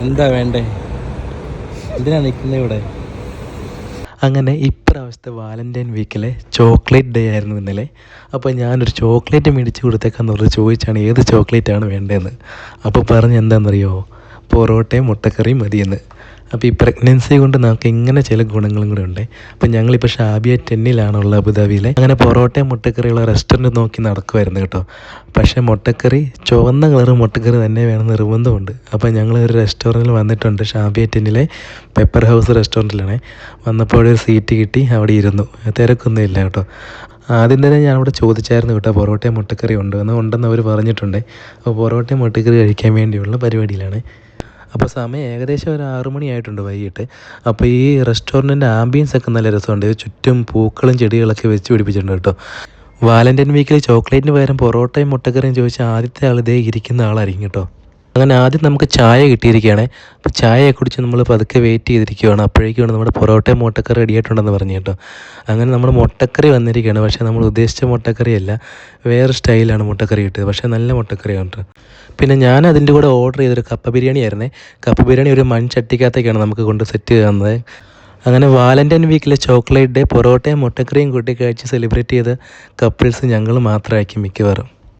എന്താ വേണ്ടേ? എന്തിനാ നിൽക്കുന്നത് ഇവിടെ? അങ്ങനെ ഇപ്രാവശ്യത്തെ വാലന്റൈൻ വീക്കിലെ ചോക്ലേറ്റ് ഡേ ആയിരുന്നു ഇന്നലെ. അപ്പോൾ ഞാനൊരു ചോക്ലേറ്റ് മേടിച്ച് കൊടുത്തേക്കാന്ന് പറഞ്ഞ് ചോദിച്ചാണ് ഏത് ചോക്ലേറ്റാണ് വേണ്ടതെന്ന്. അപ്പോൾ പറഞ്ഞ് എന്താണെന്നറിയോ, പൊറോട്ടയും മുട്ടക്കറിയും മതിയെന്ന്. അപ്പോൾ ഈ പ്രഗ്നൻസി കൊണ്ട് നമുക്ക് ഇങ്ങനെ ചില ഗുണങ്ങളും കൂടെ ഉണ്ട്. അപ്പോൾ ഞങ്ങളിപ്പോൾ ഷാബിയ 10-ലാണുള്ളത്, അബുദാബിയിലെ. അങ്ങനെ പൊറോട്ടയും മുട്ടക്കറിയുള്ള റെസ്റ്റോറൻറ്റ് നോക്കി നടക്കുമായിരുന്നു കേട്ടോ. പക്ഷേ മുട്ടക്കറി ചുവന്ന കളർ മുട്ടക്കറി തന്നെ വേണം നിർബന്ധമുണ്ട്. അപ്പോൾ ഞങ്ങൾ ഒരു റെസ്റ്റോറൻറ്റിൽ വന്നിട്ടുണ്ട്, ഷാബിയ 10-ലെ പെപ്പർ ഹൗസ് റെസ്റ്റോറൻറ്റിലാണ്. വന്നപ്പോൾ ഒരു സീറ്റ് കിട്ടി, അവിടെ ഇരുന്നു. തിരക്കൊന്നും ഇല്ല കേട്ടോ. ആദ്യം തന്നെ ഞാൻ അവിടെ ചോദിച്ചായിരുന്നു കേട്ടോ, പൊറോട്ടയും മുട്ടക്കറി ഉണ്ടെന്ന് അവർ പറഞ്ഞിട്ടുണ്ട്. അപ്പോൾ പൊറോട്ടയും മുട്ടക്കറി കഴിക്കാൻ വേണ്ടിയുള്ള പരിപാടിയിലാണ്. അപ്പോൾ സമയം ഏകദേശം ഒരു 6 മണിയായിട്ടുണ്ട് വൈകിട്ട്. അപ്പോൾ ഈ റെസ്റ്റോറൻറ്റിൻ്റെ ആംബിയൻസ് ഒക്കെ നല്ല രസമുണ്ട്. ചുറ്റും പൂക്കളും ചെടികളൊക്കെ വെച്ച് പിടിപ്പിച്ചിട്ടുണ്ട് കേട്ടോ. വാലന്റൈൻ വീക്കിൽ ചോക്ലേറ്റിന് പകരം പൊറോട്ടയും മുട്ടക്കറിയും ചോദിച്ചാൽ ആദ്യത്തെ ആൾ ഇതേ ഇരിക്കുന്ന ആളായിരിക്കും കേട്ടോ. അങ്ങനെ ആദ്യം നമുക്ക് ചായ കിട്ടിയിരിക്കുകയാണ്. അപ്പോൾ ചായയെ കുടിച്ച് നമ്മൾ പതുക്കെ വെയിറ്റ് ചെയ്തിരിക്കുകയാണ്. അപ്പോഴേക്കാണ് നമ്മുടെ പൊറോട്ടയും മുട്ടക്കറി റെഡിയായിട്ടുണ്ടെന്ന് പറഞ്ഞു കേട്ടോ. അങ്ങനെ നമ്മൾ മുട്ടക്കറി വന്നിരിക്കുകയാണ്. പക്ഷേ നമ്മൾ ഉദ്ദേശിച്ച മുട്ടക്കറിയല്ല, വേറെ സ്റ്റൈലാണ് മുട്ടക്കറി കിട്ടിയത്. പക്ഷേ നല്ല മുട്ടക്കറിയാണ് കേട്ടോ. പിന്നെ ഞാൻ അതിൻ്റെ കൂടെ ഓർഡർ ചെയ്തൊരു കപ്പ ബിരിയാണി ആയിരുന്നേ. കപ്പ ബിരിയാണി ഒരു മൺചട്ടിക്കകത്തേക്കാണ് നമുക്ക് കൊണ്ട് സെറ്റ് തന്നത്. അങ്ങനെ വാലന്റൈൻ വീക്കിലെ ചോക്ലേറ്റ് ഡേ പൊറോട്ടയും മുട്ടക്കറിയും കൂട്ടി കഴിച്ച് സെലിബ്രേറ്റ് ചെയ്ത കപ്പിൾസ് ഞങ്ങൾ മാത്രമായിരിക്കും മിക്കവാറും.